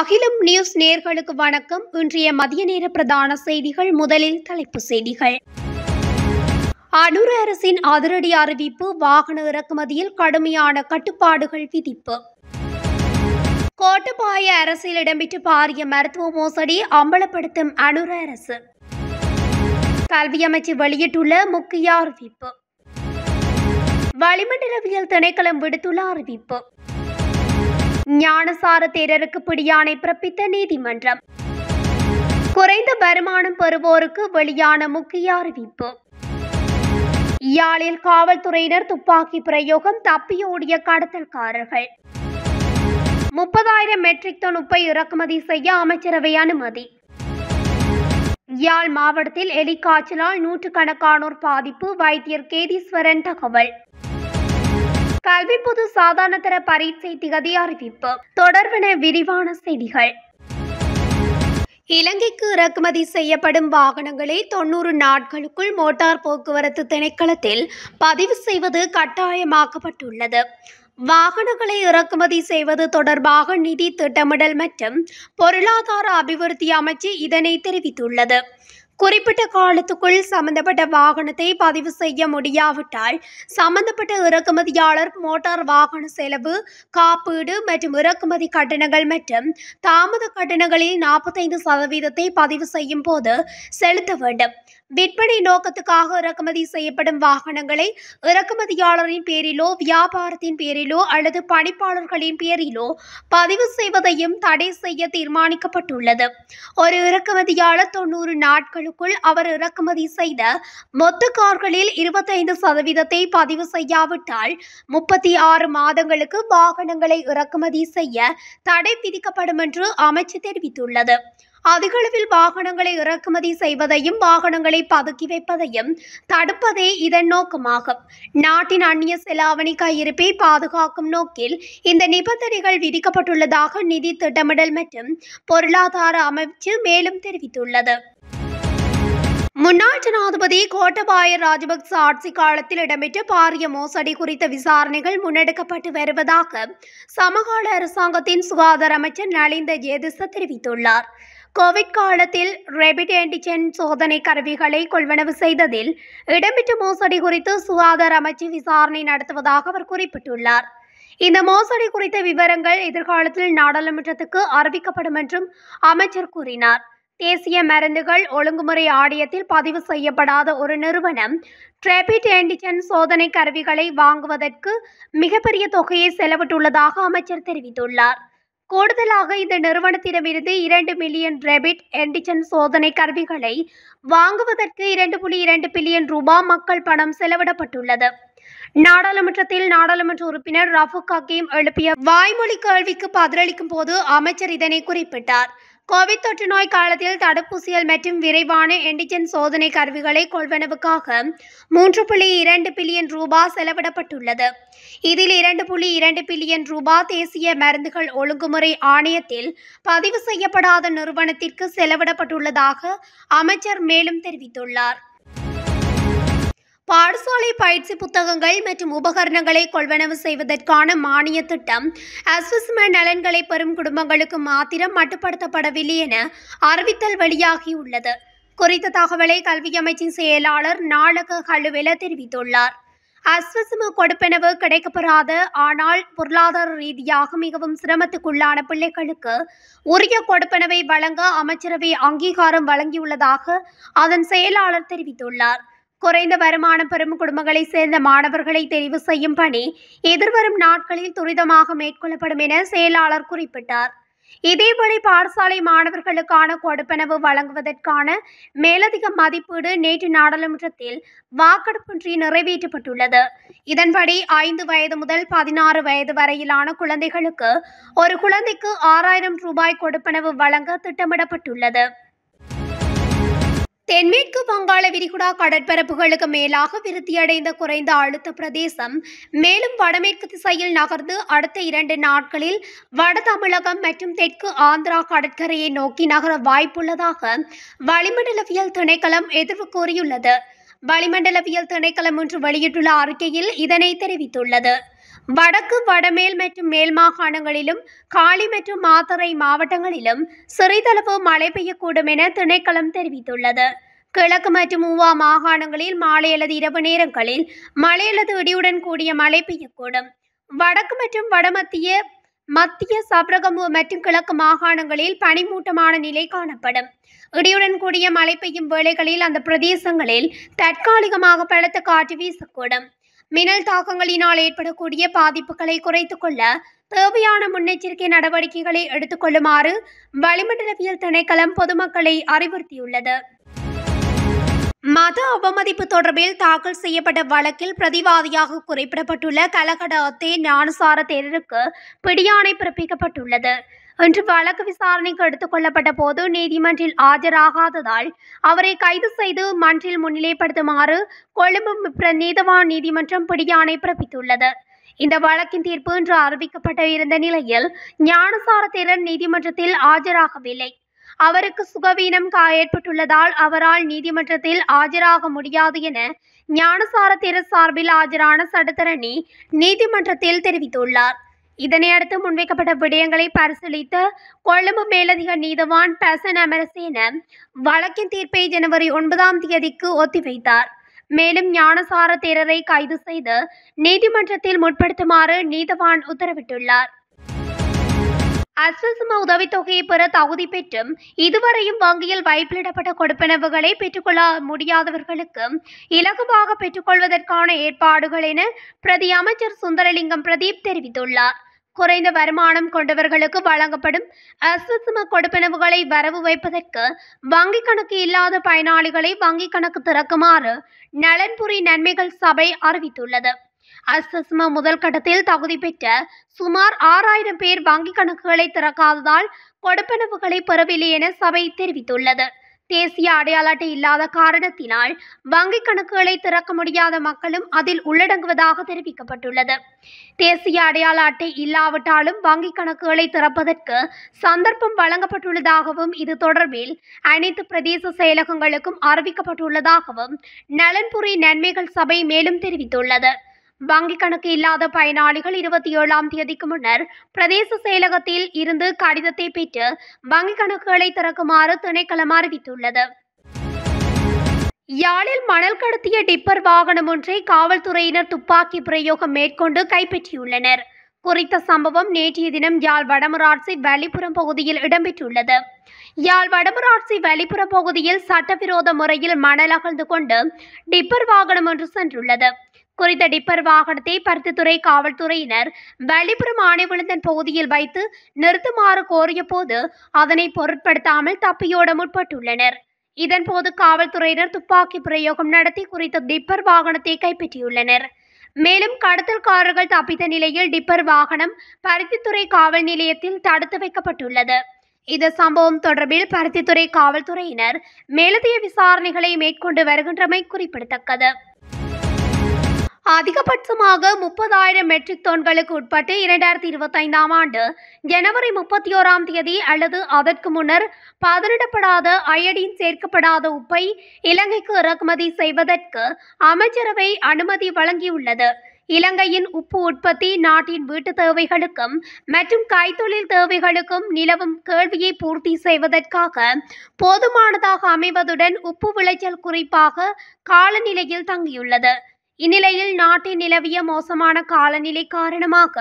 அகிலம் நியூஸ் நேயர்களுக்கு வணக்கம். இன்றைய மதிய நேர பிரதான செய்திகள். முதலில் தலைப்புச் செய்திகள். அனுர அரசின் அதிரடி அறிவிப்பு. வாகன இறக்குமதியில் கடுமையான கட்டுப்பாடுகள் விதிப்பு. கோட்டபாய அரசில் இடம்பெற்ற பாரிய மருத்துவ மோசடி அம்பலப்படுத்தும் அனுர அரசு. கல்வி அமைச்சு வெளியிட்டுள்ள முக்கிய அறிவிப்பு. வளிமண்டலவியல் திணைக்களம் விடுத்துள்ள அறிவிப்பு. ஞானசார தேரருக்கு பிடியாணை பிறப்பித்த நீதிமன்றம். குறைந்த வருமானம் பெறுவோருக்கு வெளியான முக்கிய அறிவிப்பு. யாழில் காவல்துறையினர் துப்பாக்கி பிரயோகம். தப்பியோடிய கடத்தல்காரர்கள். 30,000 மெட்ரிக் டன் உப்பை இறக்குமதி செய்ய அமைச்சரவை அனுமதி. யாழ் மாவட்டத்தில் எலிக்காய்ச்சலால் நூற்றுக்கணக்கானோர் பாதிப்பு. வைத்தியர் கேதீஸ்வரன் தகவல். கல்வி பொது சாதாரணதர பரீட்சை திகதி அறிவிப்பு. தொடர்பென விரிவான செய்திகள். இலங்கைக்கு இறக்குமதி செய்யப்படும் வாகனங்களை 90 நாட்களுக்குள் மோட்டார் போக்குவரத்து திணைக்களத்தில் பதிவு செய்வது கட்டாயமாக்கப்பட்டுள்ளது. வாகனங்களை இறக்குமதி செய்வது தொடர்பாக நிதி திட்டமிடல் மற்றும் பொருளாதார அபிவிருத்தி அமைச்சு இதனை தெரிவித்துள்ளது. குறிப்பிட்ட காலத்துக்குள் சம்பந்தப்பட்ட வாகனத்தை பதிவு செய்ய முடியாவிட்டால் சம்பந்தப்பட்ட இறக்குமதியாளர் மோட்டார் வாகன செலவு, காப்பீடு மற்றும் இறக்குமதி கட்டணங்கள் மற்றும் தாமத கட்டணங்களில் 45% பதிவு செய்யும் போது செலுத்த வேண்டும். விற்பனை நோக்கத்துக்காக இறக்குமதி செய்யப்படும் வாகனங்களை இறக்குமதியாளரின் பேரிலோ வியாபாரத்தின் பேரிலோ அல்லது பணிப்பாளர்களின் பேரிலோ பதிவு செய்வதையும் தடை செய்ய தீர்மானிக்கப்பட்டுள்ளது. ஒரு இறக்குமதியாளர் 90 நாட்களுக்குள் அவர் இறக்குமதி செய்த மொத்த கார்களில் 25% பதிவு செய்யாவிட்டால் 36 மாதங்களுக்கு வாகனங்களை இறக்குமதி செய்ய தடை விதிக்கப்படும் என்று அமைச்சு தெரிவித்துள்ளது. அதிகளவில் வாகனங்களை இறக்குமதி செய்வதையும் வாகனங்களை பதுக்கி வைப்பதையும் தடுப்பதே இதன் நோக்கமாகும். நாட்டின் அந்நிய செலாவணி கையிருப்பை பாதுகாக்கும் நோக்கில் இந்த நிபந்தனைகள் விதிக்கப்பட்டுள்ளதாக நிதி திட்டமிடல் மற்றும் பொருளாதார அமைச்சு மேலும் தெரிவித்துள்ளது. முன்னாள் ஜனாதிபதி கோட்டபாய ராஜபக்ச ஆட்சி காலத்தில் இடம்பெற்ற பாரிய மோசடி குறித்த விசாரணைகள் முன்னெடுக்கப்பட்டு வருவதாக சமகால அரசாங்கத்தின் சுகாதார அமைச்சர் நலிந்த ஜேதிச தெரிவித்துள்ளார். கோவிட் காலத்தில் ரேபிட் ஆன்டிஜென் சோதனை கருவிகளை கொள்வனவு செய்ததில் இடம்பெற்ற மோசடி குறித்து சுகாதார அமைச்சு விசாரணை நடத்துவதாக அவர் குறிப்பிட்டுள்ளார். இந்த மோசடி குறித்த விவரங்கள் எதிர்காலத்தில் நாடாளுமன்றத்துக்கு அறிவிக்கப்படும் என்றும் அமைச்சர் கூறினார். தேசிய மருந்துகள் ஒழுங்குமுறை ஆணையத்தில் பதிவு செய்யப்படாத ஒரு நிறுவனம் ரேபிட் ஆன்டிஜென் சோதனை கருவிகளை வாங்குவதற்கு மிகப்பெரிய தொகையை செலவிட்டுள்ளதாக அமைச்சர் தெரிவித்துள்ளார். கூடுதலாக இந்த நிறுவனத்திடமிருந்து 2 மில்லியன் ரேபிட் ஆன்டிஜென் சோதனை கருவிகளை வாங்குவதற்கு 2.2 பில்லியன் ரூபாய் மக்கள் பணம் செலவிடப்பட்டுள்ளது. நாடாளுமன்றத்தில் நாடாளுமன்ற உறுப்பினர் ரஃபுக் ஹக்கீம் எழுப்பிய வாய்மொழி கேள்விக்கு பதிலளிக்கும் போது அமைச்சர் இதனை குறிப்பிட்டார். கோவிட் தொற்று நோய் காலத்தில் தடுப்பூசிகள் மற்றும் விரைவான ஆன்டிஜென் சோதனை கருவிகளை கொள்வனவுக்காக 3.2 பில்லியன் ரூபாய் செலவிடப்பட்டுள்ளது. இதில் 2.2 பில்லியன் ரூபாய் தேசிய மருந்துகள் ஒழுங்குமுறை ஆணையத்தில் பதிவு செய்யப்படாத நிறுவனத்திற்கு செலவிடப்பட்டுள்ளதாக அமைச்சர் மேலும் தெரிவித்துள்ளார். பாடசாலை பயிற்சி புத்தகங்கள் மற்றும் உபகரணங்களை கொள்வனவு செய்வதற்கான மானிய திட்டம் அஸ்விஸ்ம நலன்களை பெறும் குடும்பங்களுக்கு மாத்திரம் மட்டுப்படுத்தப்படவில்லை என அறிவித்தல் வெளியாகியுள்ளது. குறித்த தகவலை கல்வி அமைச்சின் செயலாளர் நாளக ஹலுவெல தெரிவித்துள்ளார். அஸ்விஸ்ம கொடுப்பனவு கிடைக்கப்பெறாத ஆனால் பொருளாதார ரீதியாக மிகவும் சிரமத்துக்குள்ளான பிள்ளைகளுக்கு உரிய கொடுப்பனவை வழங்க அமைச்சரவை அங்கீகாரம் வழங்கியுள்ளதாக அதன் செயலாளர் தெரிவித்துள்ளார். குறைந்த வருமானம் பெறும் குடும்பங்களை சேர்ந்த மாணவர்களை தெரிவு செய்யும் பணி எதிர்வரும் நாட்களில் துரிதமாக மேற்கொள்ளப்படும் என செயலாளர் குறிப்பிட்டார். இதேவேளை பாடசாலை மாணவர்களுக்கான கொடுப்பனவு வழங்குவதற்கான மேலதிக மதிப்பீடு நேற்று நாடாளுமன்றத்தில் வாக்கெடுப்பின்றி நிறைவேற்றப்பட்டுள்ளது. இதன்படி 5 வயது முதல் 16 வயது வரையிலான குழந்தைகளுக்கு ஒரு குழந்தைக்கு 6,000 ரூபாய் கொடுப்பனவு வழங்க திட்டமிடப்பட்டுள்ளது. தென்மேற்கு வங்காள விரிகுடா கடற்பரப்புகளுக்கு மேலாக விருத்தியடைந்த குறைந்த அழுத்த பிரதேசம் மேலும் வடமேற்கு திசையில் நகர்ந்து அடுத்த 2 நாட்களில் வட தமிழகம் மற்றும் தெற்கு ஆந்திரா கடற்கரையை நோக்கி நகர வாய்ப்புள்ளதாக வளிமண்டலவியல் திணைக்களம் எதிர்வு கூறியுள்ளது. வளிமண்டலவியல் திணைக்களம் ஒன்று வெளியிட்டுள்ள அறிக்கையில் இதனை தெரிவித்துள்ளது. வடக்கு, வடமேல் மற்றும் மேல் மாகாணங்களிலும் காலி மற்றும் மாத்தறை மாவட்டங்களிலும் சிறிதளவு மழை பெய்யக்கூடும் என திணைக்களம் தெரிவித்துள்ளது. கிழக்கு மற்றும் ஊவா மாகாணங்களில் மாலை அல்லது இரவு நேரங்களில் மழை அல்லது இடியுடன் கூடிய மழை பெய்யக்கூடும். வடக்கு மற்றும் மத்திய சப்ரகமு மற்றும் கிழக்கு மாகாணங்களில் பனிமூட்டமான நிலை காணப்படும். இடியுடன் கூடிய மழை பெய்யும் வேளைகளில் அந்த பிரதேசங்களில் தற்காலிகமாக பலத்த காற்று வீசக்கூடும். மின்னல் தாக்கங்களினால் ஏற்படக்கூடிய பாதிப்புகளை குறைத்துக் கொள்ள தேவையான முன்னெச்சரிக்கை நடவடிக்கைகளை எடுத்துக் கொள்ளுமாறு வளிமண்டலவியல் திணைக்களம் பொதுமக்களை அறிவுறுத்தியுள்ளது. மத அவமதிப்பு தொடர்பில் தாக்கல் செய்யப்பட்ட வழக்கில் பிரதிவாதியாக குறிப்பிடப்பட்டுள்ள கலகட அத்தே ஞானசார தேரருக்கு பிடியாணை பிறப்பிக்கப்பட்டுள்ளது. இன்று வழக்கு விசாரணைக்கு எடுத்துக் கொள்ளப்பட்ட போது நீதிமன்றில் ஆஜராகாததால் அவரை கைது செய்து மன்றில் முன்னிலைப்படுத்துமாறு கொழும்பு நீதவான் நீதிமன்றம் பிடியாணை பிறப்பித்துள்ளது. இந்த வழக்கின் தீர்ப்பு இன்று அறிவிக்கப்பட்ட இருந்த நிலையில் ஞானசார தேரர் நீதிமன்றத்தில் ஆஜராகவில்லை. அவருக்கு சுகவீனம் ஏற்பட்டுள்ளதால் அவரால் நீதிமன்றத்தில் ஆஜராக முடியாது என ஞானசார தேரர் சார்பில் ஆஜரான சட்டத்தரணி நீதிமன்றத்தில் தெரிவித்துள்ளார். இதனையடுத்து முன்வைக்கப்பட்ட விடயங்களை பரிசீலித்த கொழும்பு மேலதிக நீதவான் பசன் அமரசேன வழக்கின் தீர்ப்பை ஜனவரி 9 ஒத்திவைத்தார். மேலும் ஞானசார தேரரை கைது செய்து நீதிமன்றத்தில் முற்படுத்துமாறு நீதவான் உத்தரவிட்டுள்ளார். அஸ்வசம உதவித்தொகையை பெற தகுதி பெற்றும் இதுவரையும் வங்கியில் வைப்பிலிடப்பட்ட கொடுப்பனவுகளை பெற்றுக்கொள்ள முடியாதவர்களுக்கு இலகுவாக பெற்றுக்கொள்வதற்கான ஏற்பாடுகள் என பிரதி அமைச்சர் சுந்தரலிங்கம் பிரதீப் தெரிவித்துள்ளார். குறைந்த வருமானம் கொண்டவர்களுக்கு வழங்கப்படும் அஸ்வசம கொடுப்பனவுகளை வரவு வைப்பதற்கு வங்கிக் கணக்கு இல்லாத பயனாளிகளை வங்கிக் கணக்கு திறக்குமாறு நலன்புரி நன்மைகள் சபை அறிவித்துள்ளது. அஸ்வசம முதல் கட்டத்தில் தகுதி பெற்ற சுமார் 6000 பேர் வங்கிக் கணக்குகளை திறக்காததால் கொடுப்பனவுகளை பெறவில்லை என சபை தெரிவித்துள்ளது. தேசிய அடையாள அட்டை இல்லாத காரணத்தினால் வங்கிக் கணக்குகளை திறக்க முடியாத மக்களும் அதில் உள்ளடங்குவதாக தெரிவிக்கப்பட்டுள்ளது. தேசிய அடையாள அட்டை இல்லாவிட்டாலும் வங்கிக் கணக்குகளை திறப்பதற்கு சந்தர்ப்பம் வழங்கப்பட்டுள்ளதாகவும் இது தொடர்பில் அனைத்து பிரதேச செயலகங்களுக்கும் அறிவிக்கப்பட்டுள்ளதாகவும் நலன்புரி நன்மைகள் சபை மேலும் தெரிவித்துள்ளது. வங்கிக் கணக்கு இல்லாத பயனாளிகள் 27 முன்னர் பிரதேச செயலகத்தில் இருந்து கடிதத்தை பெற்று வங்கிக் கணக்குகளை திறக்குமாறு திணைக்களம் அறிவித்துள்ளது. யாழில் மணல் கடத்திய டிப்பர் வாகனம் ஒன்றை காவல்துறையினர் துப்பாக்கி பிரயோகம் மேற்கொண்டு கைப்பற்றியுள்ளனர். குறித்த சம்பவம் நேற்றைய தினம் யாழ் வடமராட்சி வலிபுரம் பகுதியில் இடம்பெற்றுள்ளது. யாழ் வடமராட்சி வலிபுரம் பகுதியில் சட்டவிரோத முறையில் மணல் அகழ்ந்து கொண்டு டிப்பர் வாகனம் ஒன்று சென்றுள்ளது. குறித்த டிப்பர் வாகனத்தை பருத்தித்துறை காவல்துறையினர் வலிபுரம் ஆணைவிழுந்தன் பகுதியில் வைத்து நிறுத்துமாறு கோரிய போது அதனை பொருட்படுத்தாமல் தப்பியோட முற்பட்டுள்ளனர். இதன்போது காவல்துறையினர் துப்பாக்கி பிரயோகம் நடத்தி குறித்த டிப்பர் வாகனத்தை கைப்பற்றியுள்ளனர். மேலும் கடத்தல்காரர்கள் தப்பித்த நிலையில் டிப்பர் வாகனம் பருத்தித்துறை காவல் நிலையத்தில் தடுத்து வைக்கப்பட்டுள்ளது. இந்த சம்பவம் தொடர்பில் பருத்தித்துறை காவல்துறையினர் மேலதிக விசாரணைகளை மேற்கொண்டு வருகின்றமை குறிப்பிடத்தக்கது. அதிகபட்சமாக 30,000 மெட்ரிக் டன்களுக்கு உட்பட்டு 2025 ஆண்டு ஜனவரி 31 அல்லது அதற்கு முன்னர் பதனிடப்படாத அயடின் சேர்க்கப்படாத உப்பை இலங்கைக்கு இறக்குமதி செய்வதற்கு அமைச்சரவை அனுமதி வழங்கியுள்ளது. இலங்கையின் உப்பு உற்பத்தி நாட்டின் வீட்டு தேவைகளுக்கும் மற்றும் கைத்தொழில் தேவைகளுக்கும் நிலவும் கேள்வியை பூர்த்தி செய்வதற்காக போதுமானதாக அமைவதுடன் உப்பு விளைச்சல் குறிப்பாக காலநிலையில் தங்கியுள்ளது. இந்நிலையில் நாட்டில் நிலவிய மோசமான காலநிலை காரணமாக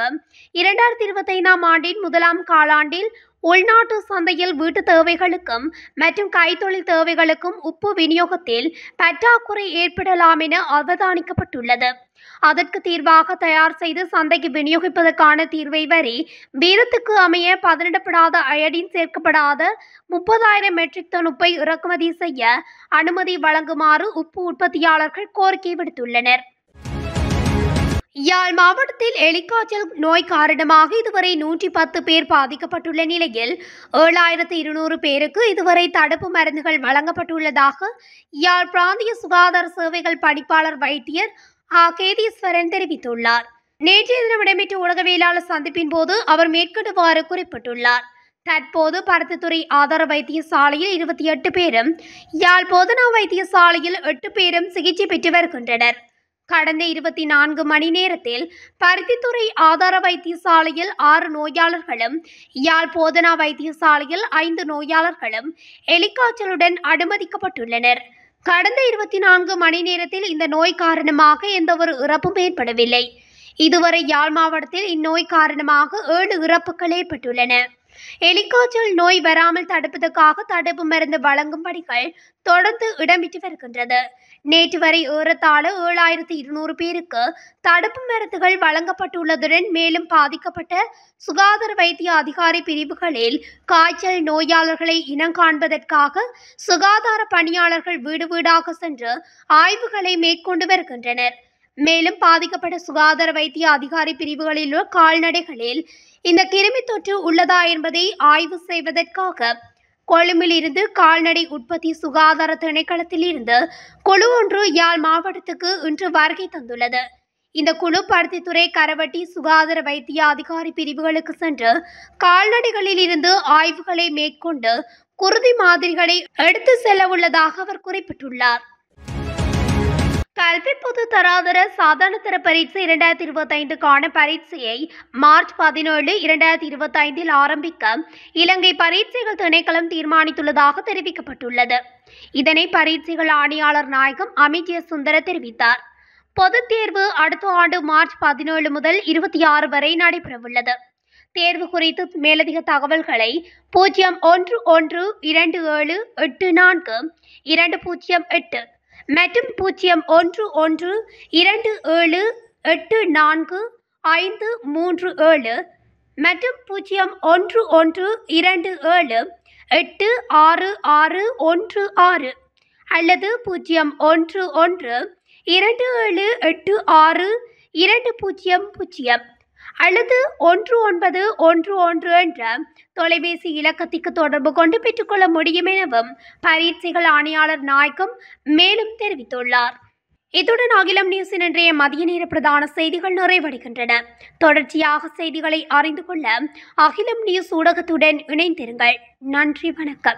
2025 ஆண்டின் முதலாம் காலாண்டில் உள்நாட்டு சந்தையில் வீட்டு தேவைகளுக்கும் மற்றும் கைத்தொழில் தேவைகளுக்கும் உப்பு விநியோகத்தில் பற்றாக்குறை ஏற்படலாம் என அவதானிக்கப்பட்டுள்ளது. அதற்கு தீர்வாக தயார் செய்து சந்தைக்கு விநியோகிப்பதற்கான தீர்வை வரி வீதத்துக்கு அமைய பதனிடப்படாத அயடின் சேர்க்கப்படாத 30,000 மெட்ரிக் டன் உப்பை இறக்குமதி செய்ய அனுமதி வழங்குமாறு உப்பு உற்பத்தியாளர்கள் கோரிக்கை விடுத்துள்ளனர். யாழ் மாவட்டத்தில் எலிக்காய்ச்சல் நோய் காரணமாக இதுவரை 110 பேர் பாதிக்கப்பட்டுள்ள நிலையில் 7200 பேருக்கு இதுவரை தடுப்பு மருந்துகள் வழங்கப்பட்டுள்ளதாக யாழ் பிராந்திய சுகாதார சேவைகள் பணிப்பாளர் வைத்தியர் கேதீஸ்வரன் தெரிவித்துள்ளார். நேற்றைய தினம் இடம்பெற்ற ஊடகவியலாளர் சந்திப்பின் போது அவர் மேற்கொண்டவாறு குறிப்பிட்டுள்ளார். தற்போது பருத்தித்துறை ஆதார வைத்தியசாலையில் 28 பேரும் யாழ் போதனா வைத்தியசாலையில் 8 பேரும் சிகிச்சை பெற்று வருகின்றனர். கடந்த 24 மணி நேரத்தில் பருத்தித்துறை ஆதார வைத்தியசாலையில் 6 நோயாளர்களும், யாழ் போதனா வைத்தியசாலையில் 5 நோயாளர்களும் எலிக்காய்ச்சலுடன் அனுமதிக்கப்பட்டுள்ளனர். கடந்த 24 மணி நேரத்தில் இந்த நோய் காரணமாக எந்தவொரு இறப்பும் ஏற்படவில்லை. இதுவரை யாழ் மாவட்டத்தில் இந்நோய் காரணமாக 7 இறப்புகள் ஏற்பட்டுள்ளன. எலிக்காய்ச்சல் நோய் வராமல் தடுப்பதற்காக தடுப்பு மருந்து வழங்கும் பணிகள் தொடர்ந்து இடம்பெற்று வருகின்றது. நேற்று வரை ஏறத்தாழ 7200 பேருக்கு தடுப்பு மருந்துகள் வழங்கப்பட்டுள்ளதுடன் மேலும் பாதிக்கப்பட்ட சுகாதார வைத்திய அதிகாரி பிரிவுகளில் காய்ச்சல் நோயாளர்களை இனங்காண்பதற்காக சுகாதார பணியாளர்கள் வீடு வீடாக சென்று ஆய்வுகளை மேற்கொண்டு வருகின்றனர். மேலும் பாதிக்கப்பட்ட சுகாதார வைத்திய அதிகாரி பிரிவுகளில் உள்ள கால்நடைகளில் இந்த கிருமி தொற்று உள்ளதா என்பதை ஆய்வு செய்வதற்காக கொழும்பில் இருந்து கால்நடை உற்பத்தி சுகாதார திணைக்களத்தில் இருந்து குழு ஒன்று யாழ் மாவட்டத்துக்கு இன்று வருகை தந்துள்ளது. இந்த குழு பருத்தித்துறை, கரவட்டி சுகாதார வைத்திய அதிகாரி பிரிவுகளுக்கு சென்று கால்நடைகளில் இருந்து ஆய்வுகளை மேற்கொண்டு குருதி மாதிரிகளை எடுத்து செல்ல உள்ளதாக அவர் குறிப்பிட்டுள்ளார். கல்வி பொது தராதர சாதாரண தர பரீட்சை 2025க்கான பரீட்சையை மார்ச் 17, 2025 ஆரம்பிக்க இலங்கை பரீட்சைகள் திணைக்களம் தீர்மானித்துள்ளதாக தெரிவிக்கப்பட்டுள்ளது. இதனை பரீட்சைகள் ஆணையாளர் நாயகம் அமித்ய சுந்தர தெரிவித்தார். பொதுத் தேர்வு அடுத்த ஆண்டு மார்ச் 17 முதல் 26 வரை நடைபெறவுள்ளது. தேர்வு குறித்து மேலதிக தகவல்களை 0112784208 மற்றும் 0112784537 மற்றும் 011227866616 அல்லது 0112786200 அல்லது 1911 என்ற தொலைபேசி இலக்கத்திற்கு தொடர்பு கொண்டு பெற்றுக்கொள்ள முடியும் எனவும் பரீட்சைகள் ஆணையாளர் நாயகம் மேலும் தெரிவித்துள்ளார். இத்துடன் அகிலம் நியூஸின் இன்றைய மதிய நேர பிரதான செய்திகள் நிறைவடைகின்றன. தொடர்ச்சியாக செய்திகளை அறிந்து கொள்ள அகிலம் நியூஸ் ஊடகத்துடன் இணைந்திருங்கள். நன்றி, வணக்கம்.